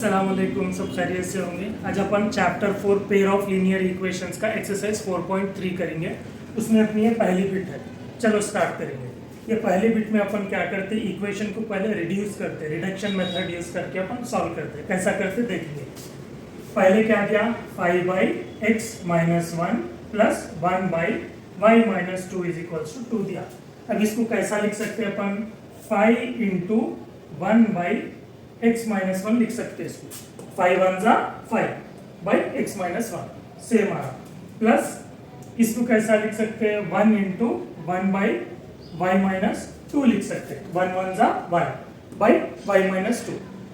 अस्सलामुअलैकुम, सब खैरियत से होंगे। आज अपन chapter 4 pair of linear equations का एक्सरसाइज 4.3 करेंगे। उसमें अपनी ये पहली बिट है। चलो स्टार्ट करेंगे। ये पहली बिट में अपन क्या करते हैं, इक्वेशन को पहले रिड्यूस करते हैं, रिडक्शन मेथड यूज करके अपन सॉल्व करते हैं। कैसा करते देखेंगे। पहले क्या दिया, 5/x-1 plus 1/y-2 is equals to 2 दिया। अब इसको कैसा लिख सकते हैं अपन, 5 इंटू 1/x-1 लिख सकते हैं। इसको 5 1 जा 5/x-1 सेम आ, प्लस इसको कैसा लिख सकते हैं, 1 इंटू 1/y-2 लिख सकते हैं। 1 1 जा 1/y-2।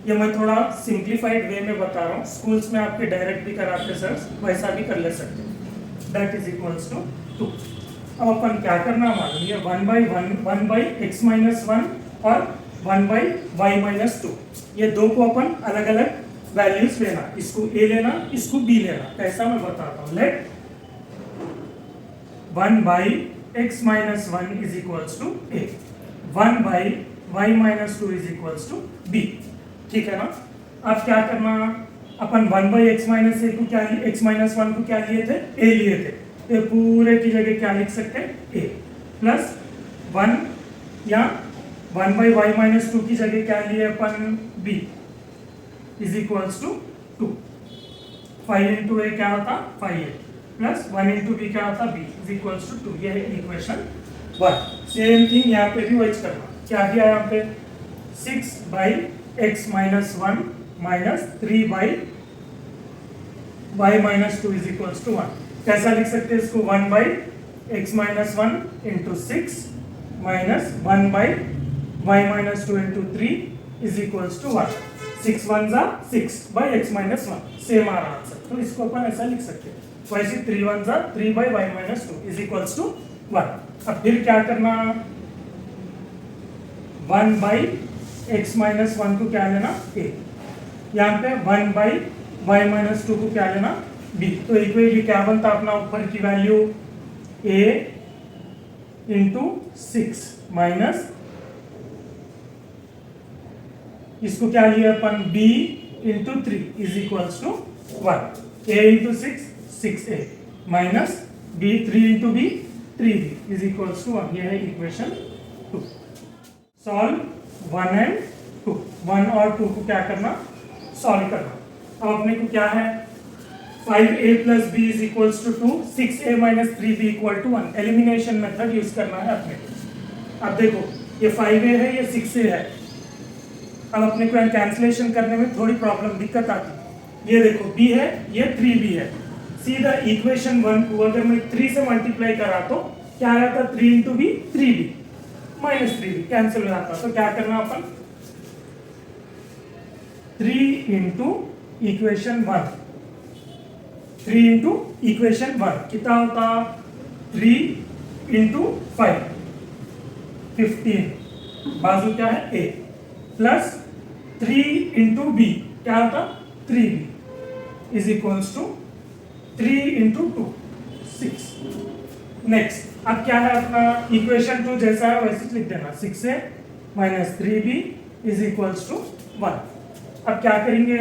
ये मैं थोड़ा सिंप्लीफाइड वे में बता रहा हूँ। स्कूल्स में आपके डायरेक्ट भी कराते सर, वैसा भी कर ले सकते हैं। That is equals to 2। अब अपन क्या करना मालूम, ये 1/x-1 और 1/y-2 ये दो को अपन अलग अलग वैल्यूज लेना। इसको a लेना, इसको b लेना। कैसा मैं बताता हूँ। Let 1/x-1 is equals to a, 1/y-2 is equals to b। ठीक है ना। अब क्या करना, अपन 1/x-a को क्या लिए, x-1 को क्या लिए थे, a लिए थे। ये पूरे की जगह क्या लिख सकते हैं, a प्लस 1 या 1/y-2 की जगह क्या लिए अपन, b is equals to 2। 5 into a क्या होता, 5a प्लस 1 इंटू b क्या होता, b इज इक्वल्स टू 2। ये है इक्वेशन 1। सेम थिंग यहाँ पे भी वही करना। क्या दिया यहाँ पे, 6/x-1 minus 3/y-2 is equals to 1। कैसा लिख सकते हैं इसको, 1/x-1 into 6 minus 1/y-2 into 3 is equals to 1। 6 1 जा 6/x-1 सेम आ रहा आंसर। तो इसको अपन ऐसा लिख सकते हैं। वैसे 3 1 जा 3/y-2 इज इक्वल्स टू 1। अब फिर क्या करना, 1/x-1 को क्या लेना, a, यहाँ पे 1/y-2 को क्या लेना, b। तो इक्वेशन क्या बनता अपना, ऊपर की वैल्यू a इंटू 6 माइनस इसको क्या लिया अपन, b into 3 is equals to 1। a into 6 6a minus b 3 into b 3b is equals to 1। ये है इक्वेशन 2। Solve 1 and 2। 1 और 2 को क्या करना, सॉल्व करना। अब अपने को क्या है, 5a plus b is equals to 2, 6a minus 3b equal to 1। Elimination method use करना है अपने को। अब देखो ये 5a है, ये 6a है। अब अपने को कैंसलेशन करने में थोड़ी प्रॉब्लम दिक्कत आती। ये देखो b है, ये 3b है। सीधा इक्वेशन 1 को अगर मैं 3 से मल्टीप्लाई करा तो क्या आ जाता, 3 into b 3b minus 3b cancel हो जाता। तो क्या करना अपन, 3 इंटू इक्वेशन 1, 3 इंटू इक्वेशन 1 कितना होता, 3 इंटू 5 15 बाजू क्या है a प्लस 3 इंटू b क्या होता, 3b is equals to 3 into 2 6। Next अब क्या है अपना, इक्वेशन 2 जैसा है वैसे लिख देना, 6a minus 3b is equals to 1। अब क्या करेंगे,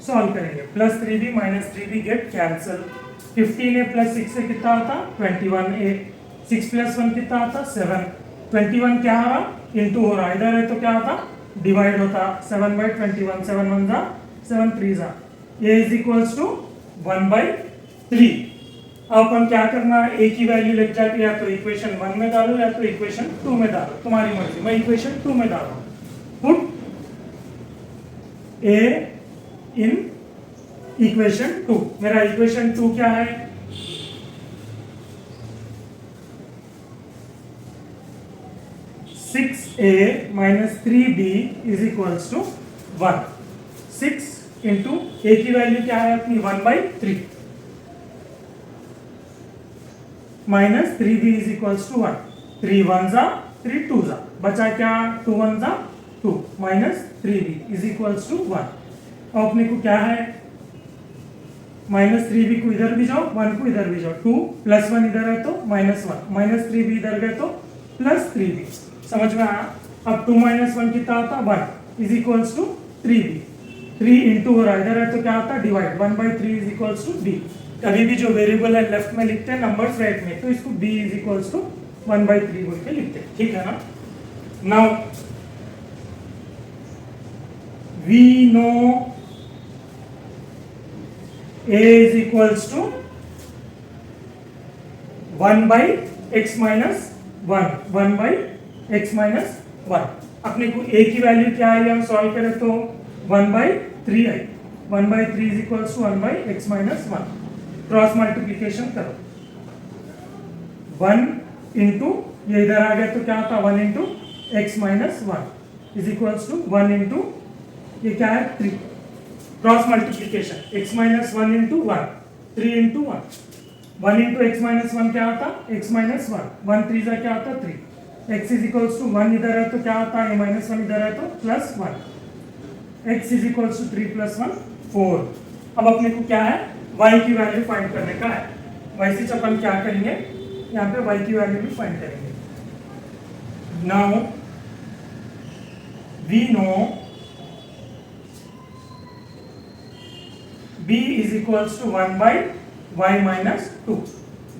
सॉल्व करेंगे। Plus 3b minus 3b get cancel. 15a plus 6 से कितना होता, 21a। 6 प्लस 1 कितना होता, 7। 21 क्या हो रहा, इंटू हो रहा, इधर है तो क्या होता, डिवाइड होता। 7/21, 7 1 जा 7 3 जा, a इज इक्वल्स टू 1/3। अब अपन क्या करना, a की वैल्यू लग जाती है, या तो इक्वेशन 1 में डालो या तो इक्वेशन 2 में डालो, तुम्हारी मर्जी। मैं इक्वेशन 2 में डाल रहा हूँ। Put a in equation 2। मेरा इक्वेशन 2 क्या है, 6a minus 3b is equals to 1। 6 into a की वैल्यू क्या है अपनी, 1/3 minus 3b is equals to 1। 3 1 जा 3 2 जा, बचा क्या, 2 1 जा 2 minus 3b is equals to 1। अब अपने को क्या है, माइनस 3b को इधर भी जाओ, 1 को इधर भी जाओ, 2 प्लस 1 इधर है तो माइनस 1, माइनस 3b इधर गए तो प्लस 3b। समझ में आया। अब 2 माइनस 1 कितना आता, 1 is equals to 3b। 3 into और इधर है तो क्या होता है divide 1/3 is equals to B. कभी भी जो वेरिएबल है लेफ्ट में लिखते हैं नंबर्स राइट में, तो इसको b इज इक्वल्स टू 1/3 बोल के लिखते हैं, ठीक है ना। Now we know a is equals to 1/x minus 1, 1/x minus 1। अपने को a की वैल्यू क्या है, हम सॉल्व करें तो 1/3 आई। 1/3 is equals to 1/x minus 1। Cross multiplication करो, 1 इंटू ये इधर आ गया तो क्या होता है 1 into x minus 1 is equals to 1 into ये क्या है 3। Cross multiplication x minus 1 into 1, 3 into 1, 1 into x minus 1 क्या होता x minus 1, 1 3 जा क्या होता 3, x इज इक्वल्स टू 1 इधर है तो क्या होता है माइनस 1 इधर है तो plus 1, x is equals to 3 plus 1 4। अब अपने को क्या है y की वैल्यू फाइंड करने का है। वैसे अपन क्या करेंगे यहाँ पे y की वैल्यू भी फाइंड करेंगे। Now we know b is equals to 1/y minus 2।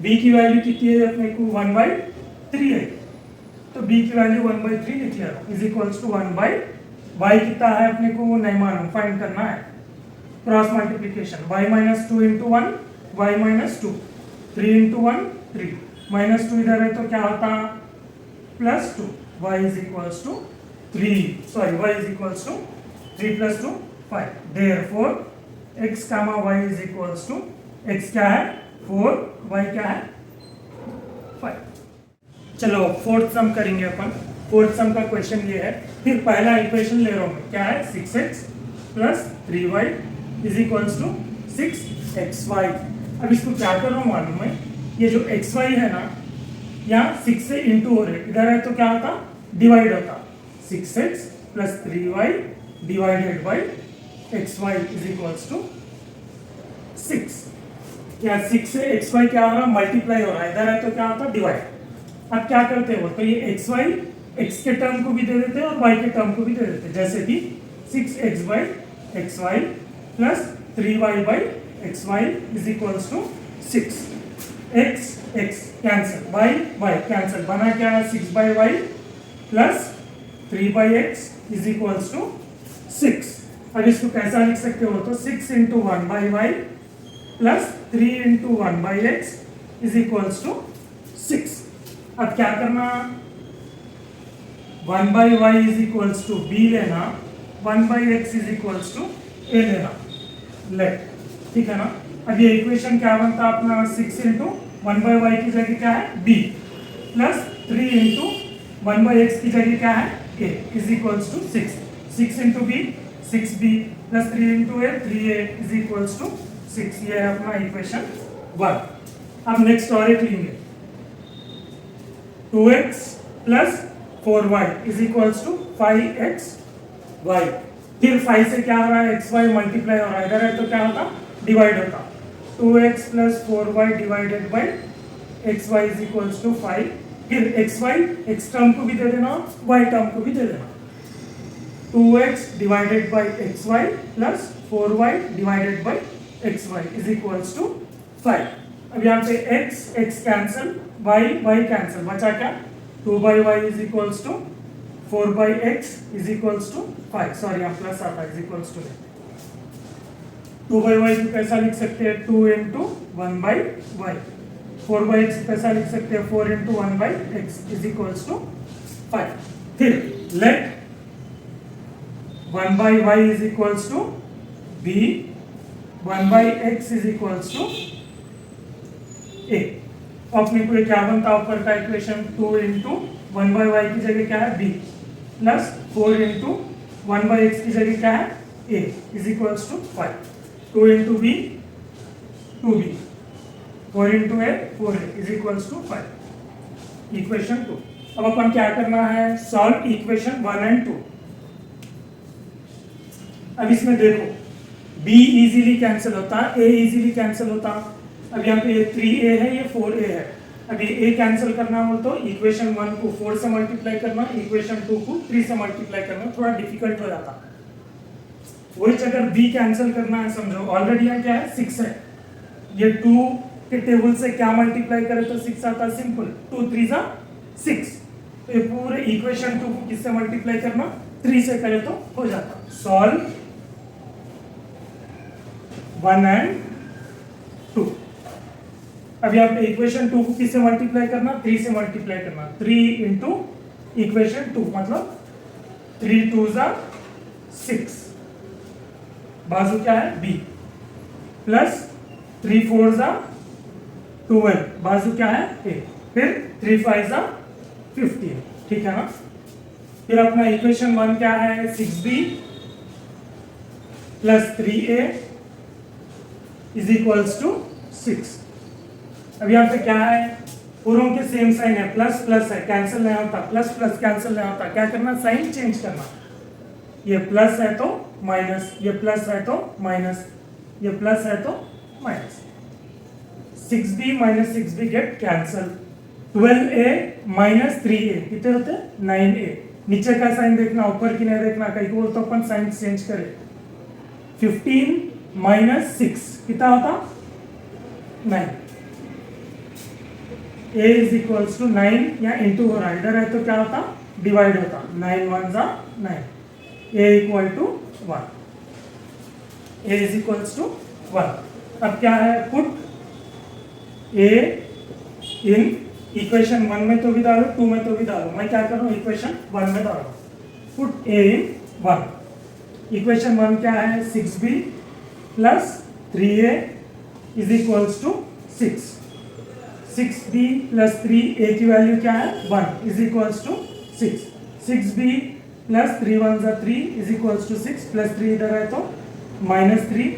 b की वैल्यू कितनी है अपने को 1/3 है, तो b की वैल्यू 1/3 लिख लिया इज इक्वल्स टू 1/y कितना है अपने को नहीं मालूम, फाइंड करना है। Cross multiplication y minus 2 into 1 y minus 2, 3 into 1 3, minus 2 इधर है तो क्या होता plus 2, y is equals to 3, sorry y is equals to 3 plus 2 5। Therefore x comma y is equals to x क्या है 4, y क्या है 5। चलो फोर्थ सम करेंगे अपन। फोर्थ सम का क्वेश्चन ये है, फिर पहला इक्वेशन ले रहा हूँ मैं, क्या है 6x plus 3y is equals to 6xy। अब इसको क्या कर रहा हूँ मालूम है, ये जो xy है ना यहाँ 6 से इंटू हो रहे, इधर है तो क्या होता डिवाइड होता 6x plus 3y divided by xy is equals to 6। क्या 6 से xy क्या हो रहा मल्टीप्लाई हो रहा है, इधर है तो क्या होता डिवाइड। अब क्या करते हो तो ये xy x के टर्म को भी दे देते हैं और y के टर्म को भी दे देते हैं, जैसे कि 6x by xy plus 3y by xy is equals to 6। x x cancel, y y cancel, बना क्या 6/y plus 3/x is equals to 6। अब इसको कैसा लिख सकते हो तो 6 into 1/y plus 3 into 1/x is equals to 6। अब क्या करना 1/y is equals to b लेना, 1/x is equals to a लेना, लेट, ठीक है ना। अब ये इक्वेशन क्या बनता अपना 6 इंटू 1/y की जगह क्या है b प्लस 3 इंटू 1/x की जगह क्या है a is equals to 6। 6 into b 6b plus 3 into a 3a is equals to 6। ये है अपना इक्वेशन 1। अब नेक्स्ट और एक लेंगे 2x plus 4y is equals to 5xy। फिर 5 से क्या हो रहा है xy मल्टीप्लाई हो रहा है, इधर है तो क्या होता डिवाइड होता 2x plus 4y divided by xy is equals to 5। फिर xy x टर्म को भी दे देना y टर्म को भी दे देना, 2x divided by xy plus 4y divided by xy is equals to 5। अब यहाँ पे x कैंसिल, y कैंसिल, बचा क्या 2/y is equals to 4/x is equals to 5, sorry यहाँ प्लस आता है इज इक्वल्स टू 2/y को कैसा लिख सकते हैं 2 इंटू 1/y, 4/x कैसा लिख सकते हैं 4 into 1/x is equals to 5। फिर let 1/y is equals to b, 1/x is equals to a। अपने को क्या बनता ऊपर का इक्वेशन 2 इंटू 1/y की जगह क्या है b प्लस 4 इंटू 1/x की जगह क्या है a is equals to 5। 2 into b 2b, 4 into a 4a is equals to 5। Equation 2। अब अपन क्या करना है सॉल्व इक्वेशन 1 एंड 2। अब इसमें देखो b इजीली कैंसिल होता, a इजीली कैंसिल होता। अब यहाँ पे ये 3a है, ये 4a है। अब ये a कैंसिल करना हो तो इक्वेशन 1 को 4 से मल्टीप्लाई करना, इक्वेशन 2 को 3 से मल्टीप्लाई करना थोड़ा डिफिकल्ट हो जाता। वही अगर b कैंसिल करना है समझो, ऑलरेडी यहाँ क्या है 6 है, ये 2 के टेबल से क्या मल्टीप्लाई करे तो 6 आता है, सिंपल 2 3 जा 6। तो ये पूरे इक्वेशन 2 को किससे मल्टीप्लाई करना, 3 से करे तो हो जाता। Solve 1 and 2। अभी आप इक्वेशन 2 को किससे मल्टीप्लाई करना, 3 से मल्टीप्लाई करना। 3 इंटू इक्वेशन 2 मतलब 3 2 जा 6, बाजू क्या है b, प्लस 3 4 जा 12, बाजू क्या है a, फिर 3 5 जा 15, ठीक है ना। फिर अपना इक्वेशन 1 क्या है, 6b plus 3a is equals to 6। अब यहाँ पे क्या है, पूरों के सेम साइन है, प्लस प्लस है, कैंसिल नहीं होता, प्लस प्लस कैंसिल नहीं होता, क्या करना, साइन चेंज करना। ये प्लस है तो माइनस, ये प्लस है तो माइनस, ये प्लस है तो minus. 6b minus 6b get cancel. 12a minus 3a कितने होते हैं, 9a। नीचे का साइन देखना, ऊपर की नहीं देखना, कहीं को तो अपन साइन चेंज करें। 15 माइनस 6 कितना होता, 9। a इज इक्वल्स टू 9, या इंटू हो रहा है, इधर है तो क्या होता, डिवाइड होता, 9 1 जा 9, a equal to 1, a is equals to 1। अब क्या है, पुट a इन इक्वेशन 1 में तो भी डालो, 2 में तो भी डालो, मैं क्या कर रहा हूँ इक्वेशन 1 में डालो। पुट a इन 1, इक्वेशन 1 क्या है, 6b plus 3a is equals to 6। 6b plus 3a की वैल्यू क्या है, 1 is equals to 6। 6b plus 3 1 जा 3 इज इक्वल्स टू 6, प्लस 3 इधर है तो minus 3।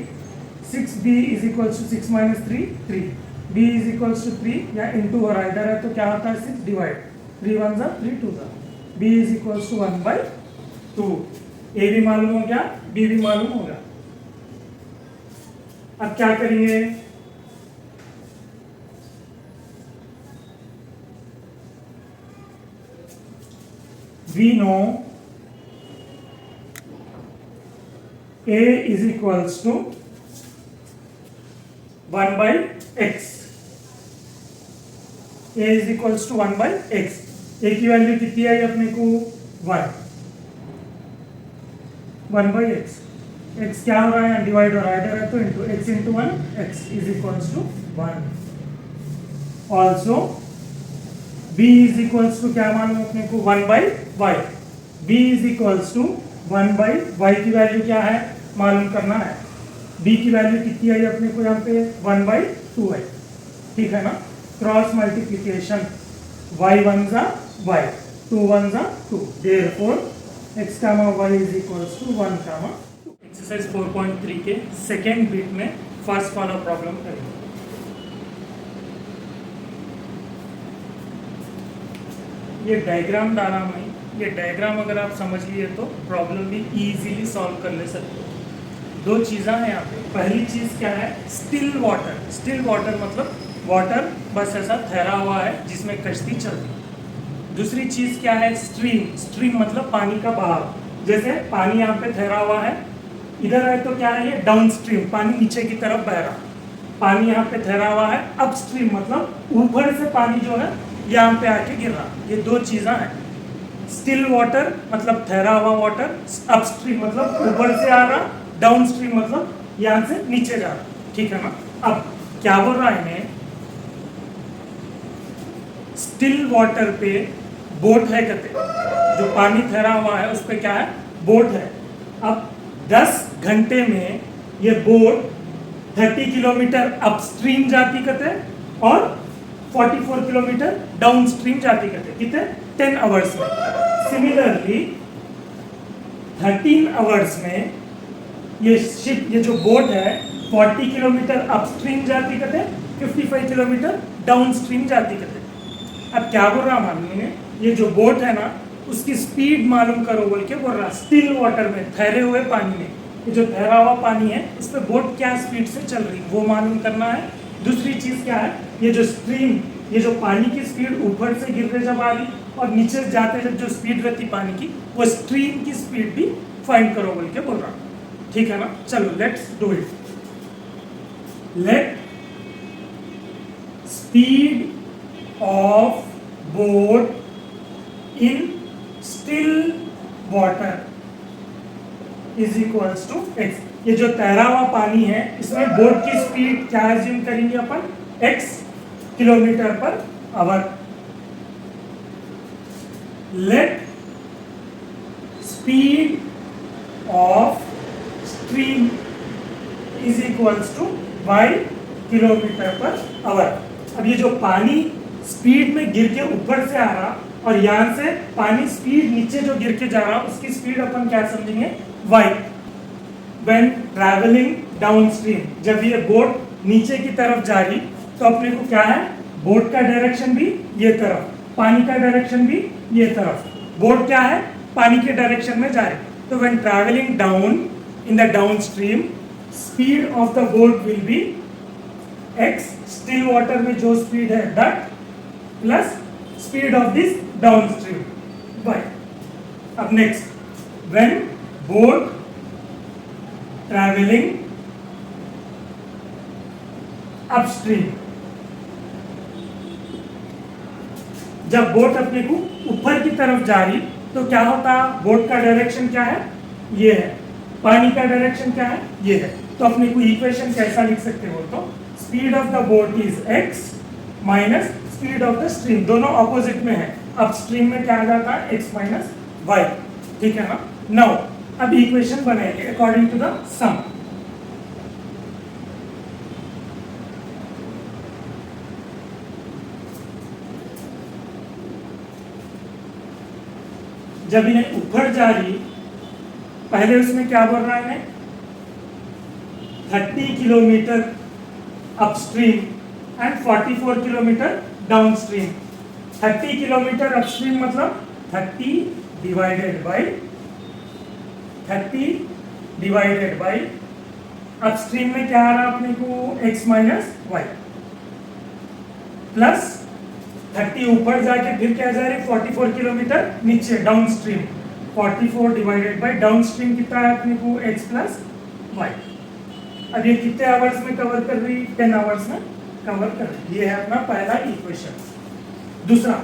6b is equals to 6 minus 3 3, b is equals to 3, या इंटू हो रहा है, इधर है तो क्या होता है 6 डिवाइड, 3 1 जा 3 2 जा, b is equals to 1/2। a भी मालूम हो गया, b भी मालूम हो गया। अब क्या करेंगे, we know a is equals to 1 by x, a is equals to 1 by x। a की वैल्यू कितनी आई अपने को, 1 by x, x क्या हो रहा है, डिवाइड हो रहा है, इधर है तो into, x into 1 x is equals to 1। Also b is equals to क्या मालूम अपने को, 1 by y। b is equals to 1 by y की वैल्यू क्या है मालूम करना है। b की वैल्यू कितनी आई अपने को यहाँ पे, 1/2 है, ठीक है ना। क्रॉस मल्टीप्लिकेशन, y 1 जा y, 2 1 जा 2, therefore x comma y is equals to 1 comma 2। Exercise 4.3 के सेकेंड बिट में फर्स्ट वाला प्रॉब्लम करेंगे। ये डायग्राम डाला मैं, ये डायग्राम अगर आप समझ लिए तो प्रॉब्लम भी इजीली सॉल्व कर ले सकते हो। दो चीज़ें हैं यहाँ पे, पहली चीज़ क्या है, स्टिल वाटर। स्टिल वाटर मतलब वाटर बस ऐसा ठहरा हुआ है जिसमें कश्ती चल रही है। दूसरी चीज़ क्या है, स्ट्रीम। स्ट्रीम मतलब पानी का बहाव, जैसे पानी यहाँ पे ठहरा हुआ है, इधर है तो क्या है, ये डाउन स्ट्रीम, पानी नीचे की तरफ बह रहा। पानी यहाँ पे ठहरा हुआ है, अप स्ट्रीम मतलब ऊपर से पानी जो है यहाँ पे आके गिर रहा। ये दो चीज़ें हैं। स्टिल वाटर मतलब ठहरा हुआ वाटर, अपस्ट्रीम मतलब ऊपर से आ रहा, डाउन स्ट्रीम मतलब यहाँ से नीचे जा रहा, ठीक है ना। अब क्या बोल रहा है इन्हें, स्टिल वाटर पे बोट है कहते, जो पानी ठहरा हुआ है उस पे क्या है, बोट है। अब 10 घंटे में ये बोट 30 किलोमीटर अपस्ट्रीम जाती कहते और 44 किलोमीटर डाउन स्ट्रीम जाती कहते, कितने 10 आवर्स में। सिमिलरली 13 आवर्स में ये शिप, ये जो बोट है 40 किलोमीटर अपस्ट्रीम जाती कहते, 55 किलोमीटर डाउन स्ट्रीम जाती कहते। अब क्या बोल रहा मालूम है, ये जो बोट है ना उसकी स्पीड मालूम करो बोल के बोल रहा। स्टिल वाटर में, ठहरे हुए पानी में, ये जो ठहरा हुआ पानी है उस पर बोट क्या स्पीड से चल रही वो मालूम करना है। दूसरी चीज़ क्या है, ये जो स्ट्रीम, ये जो पानी की स्पीड ऊपर से गिरते जब आ रही और नीचे जाते जब जो स्पीड रहती पानी की, वो स्ट्रीम की स्पीड भी फाइंड करो बोल के बोल रहा, ठीक है ना, चलो let's do it. Let speed of boat in still water is equals to x. ये जो तैरा हुआ पानी है इसमें बोट की स्पीड क्या एज्यूम करेंगे अपन, x kilometre per hour. Let speed of stream is equals to y kilometre per hour. अब ये जो पानी स्पीड में गिर के ऊपर से आ रहा और यहां से पानी स्पीड नीचे जो गिर के जा रहा उसकी स्पीड अपन क्या समझेंगे, y. When traveling downstream, जब ये बोट नीचे की तरफ जा रही तो अपने को क्या है, बोट का डायरेक्शन भी ये तरफ, पानी का डायरेक्शन भी ये तरफ. बोट क्या है, पानी के डायरेक्शन में जा रही. तो when traveling down in the downstream, speed of the boat will be x, still water में जो स्पीड है that plus speed of this downstream y. अब next, when boat traveling upstream, जब बोट अपने को ऊपर की तरफ जा रही तो क्या होता, बोट का डायरेक्शन क्या है, ये है. पानी का डायरेक्शन क्या है, ये है. तो अपने को इक्वेशन कैसा लिख सकते हो, तो speed of the boat is x minus speed of the stream. दोनों ऑपोजिट में है. अपस्ट्रीम में क्या आ जाता है, x माइनस y. ठीक है ना. नाउ अब इक्वेशन बनाएंगे अकॉर्डिंग टू द सम. जब इन्हें ऊपर जा रही, पहले उसमें क्या बोल रहा है, 30 kilometre upstream and 44 kilometre downstream. 30 kilometre upstream मतलब 30 डिवाइडेड बाई अपस्ट्रीम में क्या आ रहा अपने को, x माइनस वाई प्लस 30 ऊपर जाके फिर क्या जा रही 44 किलोमीटर नीचे डाउनस्ट्रीम. 44 डिवाइडेड बाई डाउनस्ट्रीम कितना है अपने को, x प्लस वाई. अब ये कितने आवर्स में कवर कर रही, 10 आवर्स में कवर कर रही. ये है अपना पहला इक्वेशन. दूसरा,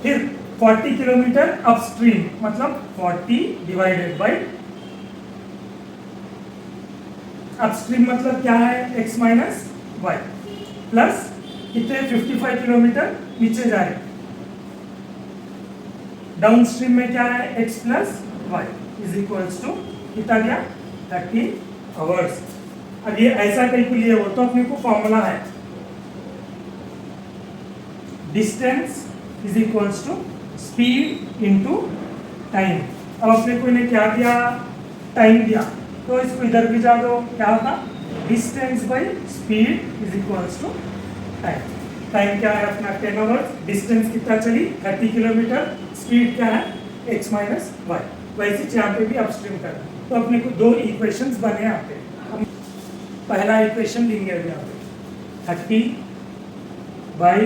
फिर 40 किलोमीटर अपस्ट्रीम मतलब 40 डिवाइडेड बाई अपस्ट्रीम मतलब क्या है, x माइनस वाई प्लस कितने 55 किलोमीटर नीचे जा रहे. डाउनस्ट्रीम में क्या है, x plus y is equals to कितना गया, 30 आवर्स. अब ये ऐसा कैलकुलेट हो तो अपने को फॉर्मूला है distance is equals to speed into time. अब अपने को इन्हें क्या दिया, टाइम दिया, तो इसको इधर भी जा दो, क्या होगा, distance by speed is equals to time. Time क्या है अपना 10 आवर्स. डिस्टेंस कितना चली 30 किलोमीटर. स्पीड क्या है, x माइनस वाई. वैसे यहाँ पे भी अपस्ट्रीम करना. तो अपने को दो इक्वेशंस बने यहाँ पे. हम पहला इक्वेशन लेंगे अभी यहाँ पे 30 by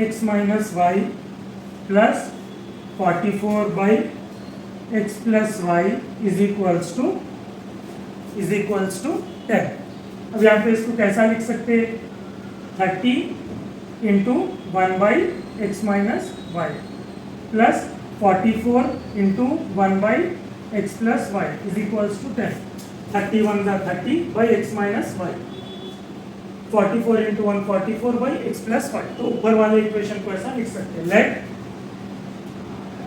x minus y plus 44 by x plus y is equals to 10. अब यहाँ पे इसको कैसा लिख सकते हैं, 30 into 1 by x minus y plus 44 into 1 by x plus y is equals to 10. 31 ज़ा 30 by x minus y, 44 into 1 44 by x plus y. तो ऊपर वाले इक्वेशन को ऐसा लिख सकते हैं, let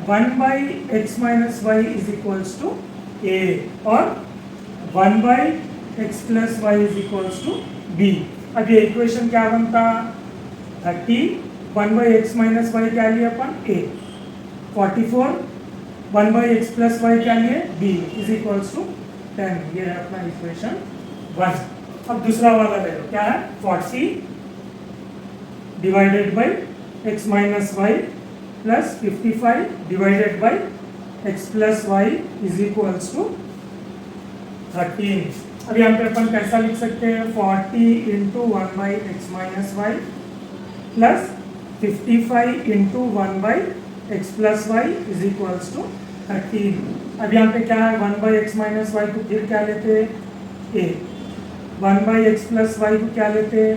1 by x minus y is equals to A और 1 by x plus y is equals to B. अब ये इक्वेशन क्या बनता, 30 1 बाई एक्स माइनस वाई क्या लिए अपन ए, 44 1 बाई एक्स प्लस वाई क्या लिए बी इज इक्वल्स टू 10. ये है अपना इक्वेशन 1. अब दूसरा वाला ले लो, क्या है 40 divided by x minus y plus 55 divided by x plus y is equals to 13. अब यहाँ पे अपन कैसा लिख सकते हैं, 40 into 1 by x minus y plus 55 into 1 by x plus y is equals to 13. अब यहाँ पे क्या है 1/x माइनस वाई को फिर क्या लेते हैं a, 1/x प्लस वाई को क्या लेते हैं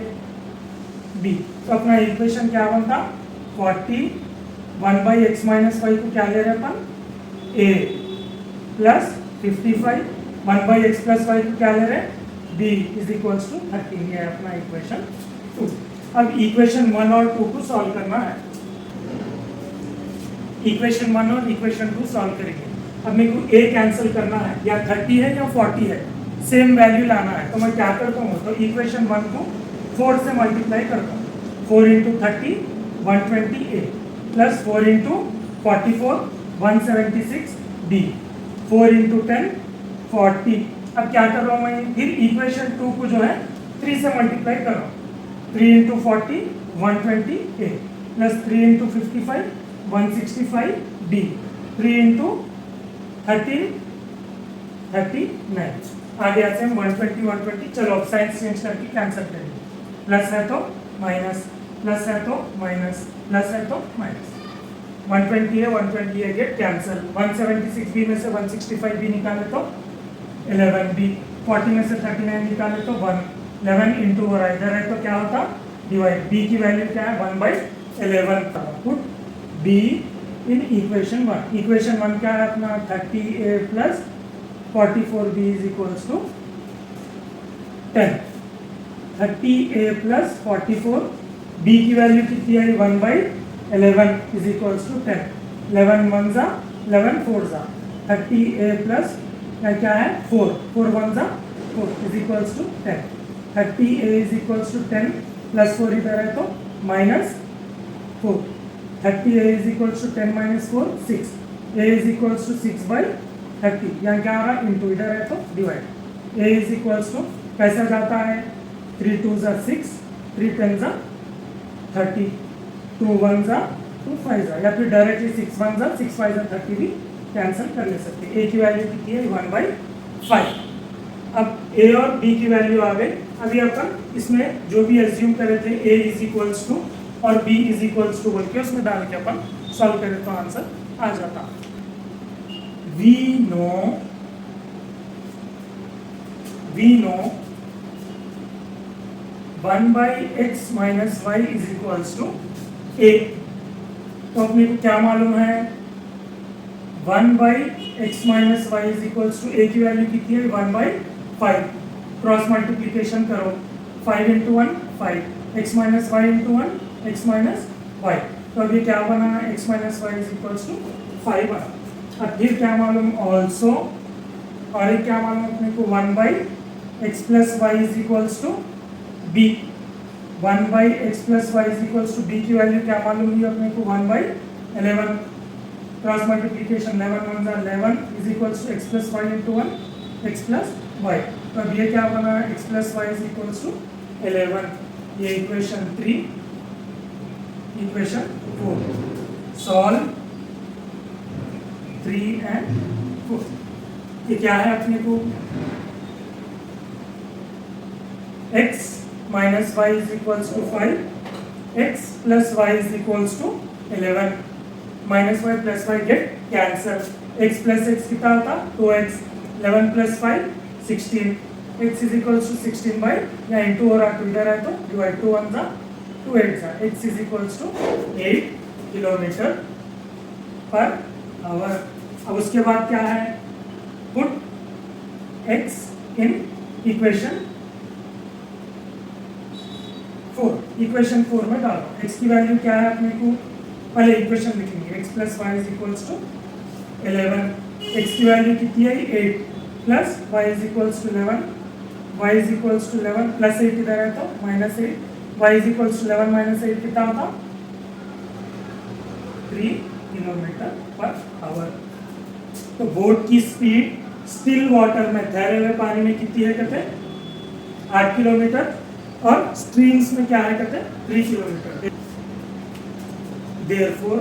b। तो अपना इक्वेशन क्या बनता 40 1/x माइनस वाई को क्या ले रहे अपन a plus 55 1/x plus y को क्या ले रहे b इज इक्वल्स टू 13। ये है अपना इक्वेशन 2। अब इक्वेशन 1 और 2 को सॉल्व करना है। इक्वेशन 1 और इक्वेशन 2 सॉल्व करेंगे। अब मेरे को a कैंसिल करना है, या 30 है या 40 है, सेम वैल्यू लाना है। तो मैं क्या करता हूँ, तो इक्वेशन 1 को 4 से मल्टीप्लाई करता हूँ। 4 into 30 120a plus 4 into 44 176 d, 4 into 10 40। अब क्या कर रहा हूँ मैं, फिर इक्वेशन 2 को जो है 3 से मल्टीप्लाई कर रहा हूँ। 3 into 40 120a plus 3 into 55 165 d, 3 into 13 39। आगे आते हैं 120 120। चलो अब साइन चेंज करके कैंसिल करेंगे। प्लस है तो माइनस, प्लस है तो माइनस, प्लस है तो माइनस। 120 है 120 है गेट कैंसिल। 176 बी में से 165 बी निकाले तो 11 बी, 40 में से 39 निकाले तो 1, 11 इंटू हो रहा है इधर है तो क्या होता डिवाइड। बी की वैल्यू क्या है 1/11। Put b in equation 1। Equation 1 क्या है अपना 30a plus 44b is equals to 10। 30a plus 44 b की वैल्यू कितनी आई 1/11 इज इक्वल्स टू 10। 11 1 जा 11 4 जा 30a प्लस क्या है 4, 4 1 जा 4 is equals to 10। 30a is equals to 10 plus 4 इधर है तो minus 4। 30a is equals to 10 minus 4 6, a is equals to 6/30। यहाँ क्या आ रहा है इंटू, इधर है तो divide. a is equals to कैसा जाता है 3 2 जा 6, 3 10 जा 30, 2 1 जा 2 5 जा, या फिर डायरेक्टली 6 1 जा 6 5 जा 30 भी कैंसिल कर ले सकते हैं। a की वैल्यू कितनी है 1/5। अब a और b की वैल्यू आ गई। अभी अपन इसमें जो भी एज्यूम करे थे a इज इक्वल्स टू और b इज इक्वल्स टू बोल के उसमें डाल के अपन सॉल्व करें तो आंसर आ जाता। We know 1/x minus y is equals to a। तो अपने को क्या मालूम है 1/x minus y is equals to a की वैल्यू कितनी है 1/5। क्रॉस मल्टीप्लीकेशन करो 5 into 1 5, x minus y into 1 x minus y. तो अभी क्या बना x minus y is equals to 5 बना। अब फिर क्या मालूम ऑल्सो, और एक क्या मालूम अपने को 1/x plus y is equals to b। 1/x plus y is equals to b की वैल्यू क्या मालूम है अपने को 1/11। क्रॉस मल्टीप्लीकेशन 11 1 जा 11 is equals to x plus y into 1 x plus y. तो अब ये क्या बना x plus y is equals to 11। ये इक्वेशन 3। Equation 4 solve 3 and 4। ये क्या है अपने को x minus y is equals to 5, x plus y is equals to 11। Minus y plus y get cancel. x plus x कितना होता 2x, 11 plus 5 16, x is equals to 16 by, या into हो रहा 2 इधर है तो डिवाइड 2 1 जा 2 8 जा, x is equals to 8 kilometre per hour. अब उसके बाद क्या है put x in equation 4। Equation 4 में डालो x की वैल्यू क्या है अपने को, पहले इक्वेशन लिखेंगे x plus y is equals to 11। x की वैल्यू कितनी है 8 plus y is equals to 11, y is equals to 11 plus 8 इधर है तो minus 8, y is equals to 11 minus 8 कितना होता 3 किलोमीटर पर आवर। तो बोट की स्पीड स्टिल वाटर में ठहरे हुए पानी में कितनी है कहते हैं 8 किलोमीटर, और स्ट्रीम्स में क्या है कहते हैं 3 किलोमीटर। देयरफॉर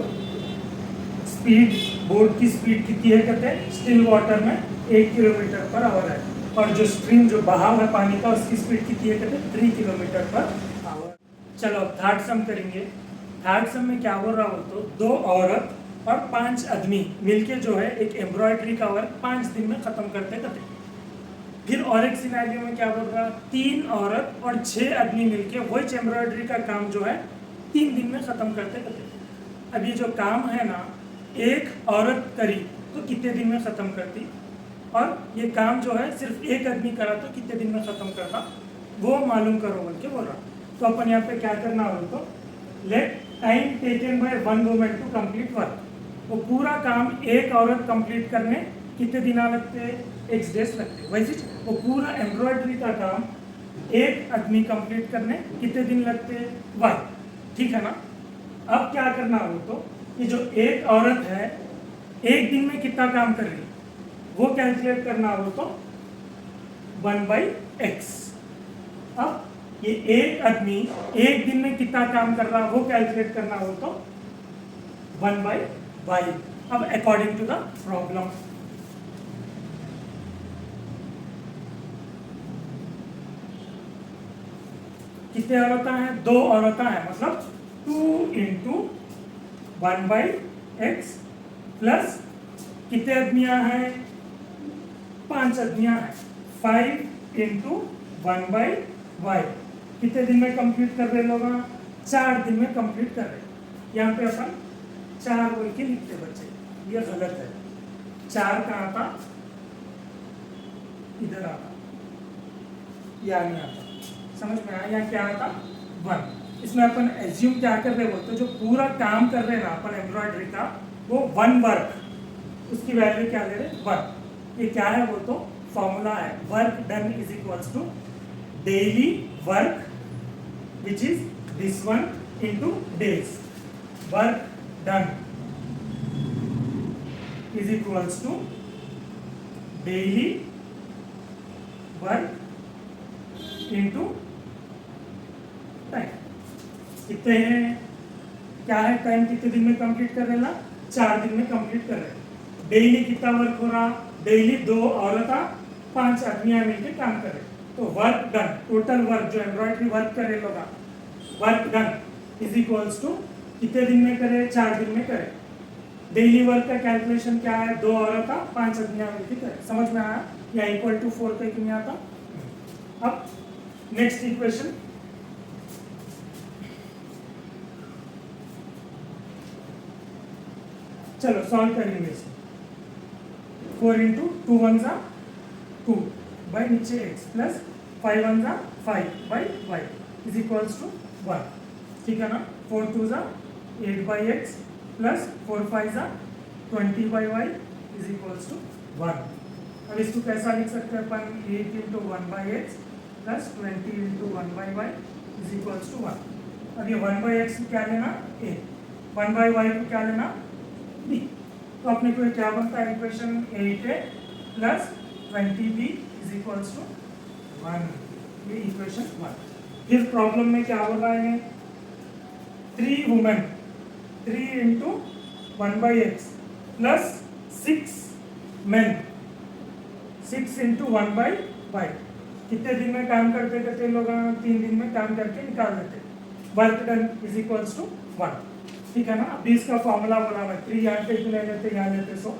स्पीड, बोट की स्पीड कितनी है कहते हैं स्टिल वाटर में 8 किलोमीटर पर आवर है, और जो स्ट्रीम जो बहाव है पानी का उसकी स्पीड कितनी है कहते हैं 3 किलोमीटर पर आवर। चलो अब थर्ड सम करेंगे। थर्ड सम में क्या बोल रहा हो तो 2 औरत और 5 आदमी मिलके जो है एक एम्ब्रॉयडरी का वर्क 5 दिन में ख़त्म करते करते। फिर और एक सिनेरियो में क्या बोल रहा, 3 औरत और 6 आदमी मिलके वही एम्ब्रॉयडरी का काम जो है 3 दिन में ख़त्म करते करते। अब ये जो काम है ना, एक औरत करी तो कितने दिन में ख़त्म करती, और ये काम जो है सिर्फ एक आदमी करा तो कितने दिन में ख़त्म करता, वो मालूम करो बोल के बोल रहा। तो अपन यहाँ पे क्या करना हो, तो let time taken by one woman to complete work. वो पूरा काम एक औरत कंप्लीट करने कितने दिन लगते, एक्स डेज लगते। वैसे वो पूरा एम्ब्रॉयडरी का काम एक आदमी कंप्लीट करने कितने दिन लगते, वाई। ठीक है ना। अब क्या करना हो, तो ये जो एक औरत है एक दिन में कितना काम कर रही वो कैलकुलेट करना हो, तो 1/x। अब ये एक आदमी एक दिन में कितना काम कर रहा वो कैलकुलेट करना हो, तो 1/y। अब अकॉर्डिंग टू द प्रॉब्लम, कितने औरतें हैं, 2 औरतें हैं, मतलब 2 × 1/x प्लस कितने आदमियां हैं, 5 आदमियां हैं, 5 × 1/y। कितने दिन में कंप्लीट कर रहे लोग, 4 दिन में कंप्लीट कर रहे। यहाँ पे अपन 4 बोल के लिखते बच्चे, ये गलत है। 4 कहाँ था, इधर आता, यहाँ नहीं आता। समझ में आया, यहाँ क्या आता, 1। इसमें अपन एज्यूम क्या कर रहे बोलते, जो पूरा काम कर रहे हैं ना अपन एम्ब्रॉयडरी का, वो 1 वर्क, उसकी वैल्यू क्या ले रहे, 1। ये क्या है, वो तो फॉर्मूला है, work done is equals to daily work which is this one into days. Work done is equals to daily work into time. कितने हैं, क्या है टाइम, कितने दिन में कंप्लीट कर रहे ना, 4 दिन में कंप्लीट कर रहे। डेली कितना वर्क हो रहा, डेली 2 औरत 5 आदमियां मिलकर काम कर रहे। तो वर्क डन, टोटल वर्क जो एम्ब्रॉयडरी वर्क करे लोग, work done is equals to कितने दिन में करे, 4 दिन में करे। डेली वर्क का कैलकुलेशन क्या है, 2 औरत 5 आदमियां मिलकर करे। समझ में आया, या इक्वल टू 4 पे क्यों नहीं आता। अब नेक्स्ट इक्वेशन, चलो सॉल्व करेंगे इसे। 4 × 2 × 1 = 2 बाई नीचे x plus 5 × 1 = 5/y is equals to 1। ठीक है ना। 4 × 2 = 8/x plus 4 × 5 = 20/y is equals to 1। अब इसको कैसा लिख सकते हैं अपन, 8 × 1/x plus 20 × 1/y is equals to 1। अब ये 1/x को क्या लेना, a, 1/y को क्या लेना, b। तो अपने को क्या बनता है, equation 8a plus 20b is equals to 1। ये इक्वेशन 1। फिर प्रॉब्लम में क्या बोल रहा है, 3 women 3 × 1/x plus 6 main 6 × 1/y। कितने दिन में काम करते करते लोग, 3 दिन में काम करके निकाल देते। Work done is equals to 1। ठीक है ना। अब इसका फॉर्मूला बोला हुआ है, 3 यहाँ पे ले लेते, यहाँ लेते, सो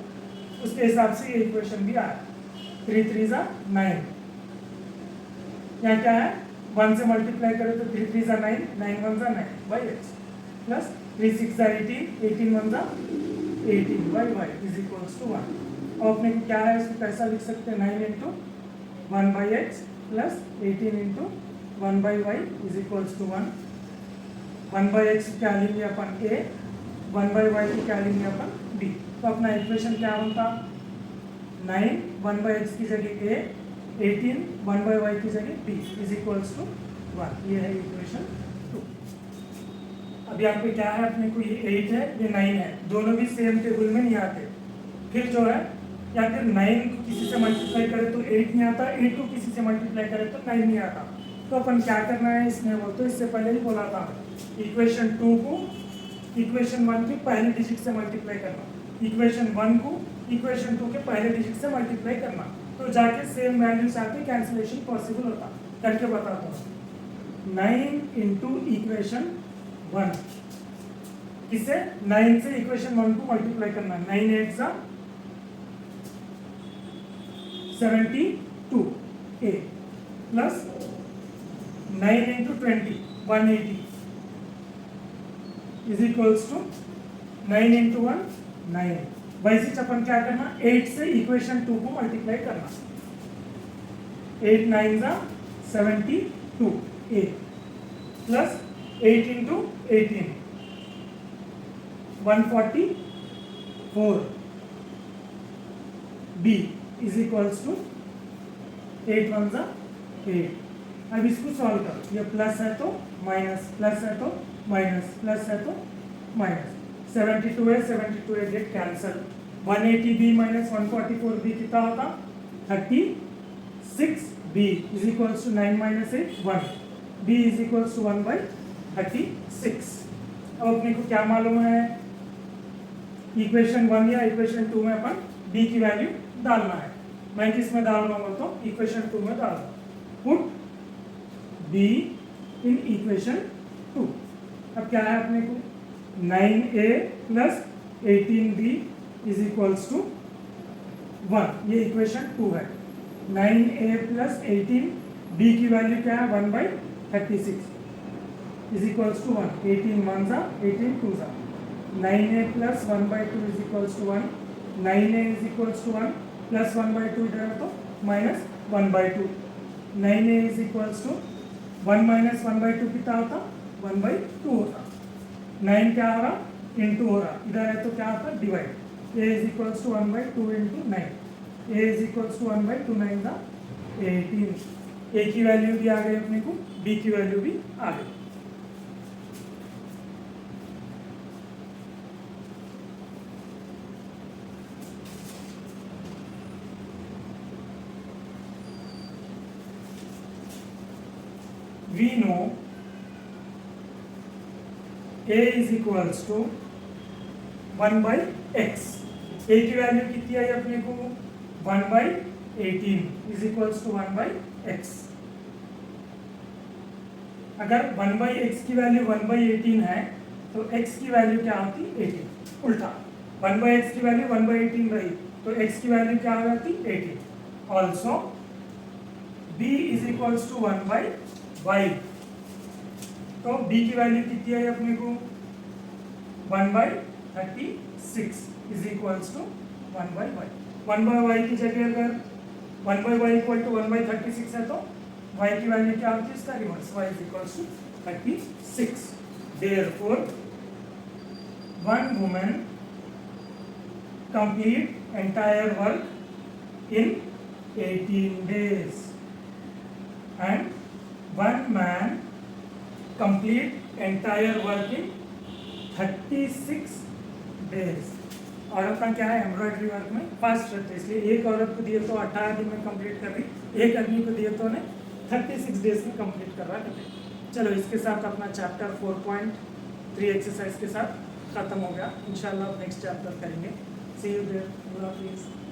उसके हिसाब से ये इक्वेशन भी आया। 3 × 3 = 9। यहाँ क्या है, 1 से मल्टीप्लाई करें तो 3 × 3 = 9, 9 × 1 = 9/x plus 3 × 6 = 18, 18 × 1 = 18/y is equals to 1। और अपने को क्या है, इसको कैसा लिख सकते हैं, 9 × 1/x plus 18 × 1/y is equals to 1। 1/x क्या लेंगे अपन, a, 1/y को क्या लेंगे अपन, b। तो अपना इक्वेशन क्या बनता, 9 1/x की जगह a, 18 1/y की जगह b इज इक्वल्स टू 1। ये है इक्वेशन 2। अब यहाँ पे क्या है, अपने को ये 8 है, ये 9 है, दोनों भी सेम टेबल में नहीं आते। फिर जो है, या फिर 9 को किसी से मल्टीप्लाई करे तो 8 नहीं आता, 8 को किसी से मल्टीप्लाई करे तो 9 नहीं आता। तो अपन क्या करना है इसमें, बोल तो इससे पहले ही बोला था, इक्वेशन 2 को इक्वेशन 1 के पहले डिजिट से मल्टीप्लाई करना, इक्वेशन 1 को इक्वेशन 2 के पहले डिजिट से मल्टीप्लाई करना, तो जाके सेम वैल्यूज आके कैंसिलेशन पॉसिबल होता। करके बताता हूँ। 9 × इक्वेशन 1 किसे 9 से इक्वेशन 1 को मल्टीप्लाई करना है। 9 8 सा 72 a plus 9 into 20 180 is equals to 9 into 1 9। वैसे अपन क्या करना 8 से इक्वेशन 2 को मल्टीप्लाई करना। 8 9 सा 72 a plus 8 into 18 144 b is equals to 8 1 सा 8। अब इसको सॉल्व करो, ये प्लस है तो माइनस, प्लस है तो माइनस, प्लस है तो माइनस। 72 है, 72 है get cancel. 180b minus 144b कितना होता 36b is equals to 9 minus 8 1 b is equals to 1 by 36। अब अपने को क्या मालूम है, इक्वेशन 1 या इक्वेशन 2 में अपन b की वैल्यू डालना है। मैं किस में डाल रहा हूँ तो इक्वेशन 2 में डाल रहा हूँ। पुट b इन इक्वेशन 2। अब क्या है अपने को 9a plus 18b is equals to 1, ये इक्वेशन 2 है। 9a प्लस 18b की वैल्यू क्या है 1 बाई 36 इज इक्वल्स टू 1। 18 1 सा 18 2 सा 9a plus 1 by 2 is equals to 1। 9a is equals to 1 plus 1 by 2 इधर तो minus 1 by 2। 9a is equals to 1 minus 1 by 2 कितना होता 1 बाई 2 होता। 9 क्या हो रहा इंटू हो रहा, इधर है तो क्या होता divide. a is equals to 1 by 2 into 9। a is equals to 1 by 2 9 का 18। a की वैल्यू भी आ गई अपने को, b की वैल्यू भी आ गई। we know a is equals to 1 by x। a की वैल्यू कितनी आई अपने को 1 by 18 is equals to 1 by x। अगर 1 by x की वैल्यू 1 by 18 है तो x की वैल्यू क्या होती 18। उल्टा 1 by x की वैल्यू 1 by 18 रही तो x की वैल्यू क्या हो जाती 18। Also b is equals to 1 by y। तो b की वैल्यू कितनी है अपने को 1 by 36 is equals to 1 by y। 1 by y की जगह अगर 1 by y equal to 1 by 36 है तो y की वैल्यू क्या होती है इसका reverse, y is equals to 36। Therefore one woman complete entire work in 18 days and one man complete entire work in 36 days। औरत का क्या है एम्ब्रॉयडरी वर्क में फास्ट रहते हैं, इसलिए एक औरत को दिए तो 18 दिन में कंप्लीट कर रही, एक आदमी को दिए तो उन्हें 36 डेज में कंप्लीट कर रहा है। चलो इसके साथ अपना चैप्टर 4.3 एक्सरसाइज के साथ खत्म हो गया। इंशाल्लाह नेक्स्ट चैप्टर करेंगे। सी यू देयर, अल्लाह हाफिज़।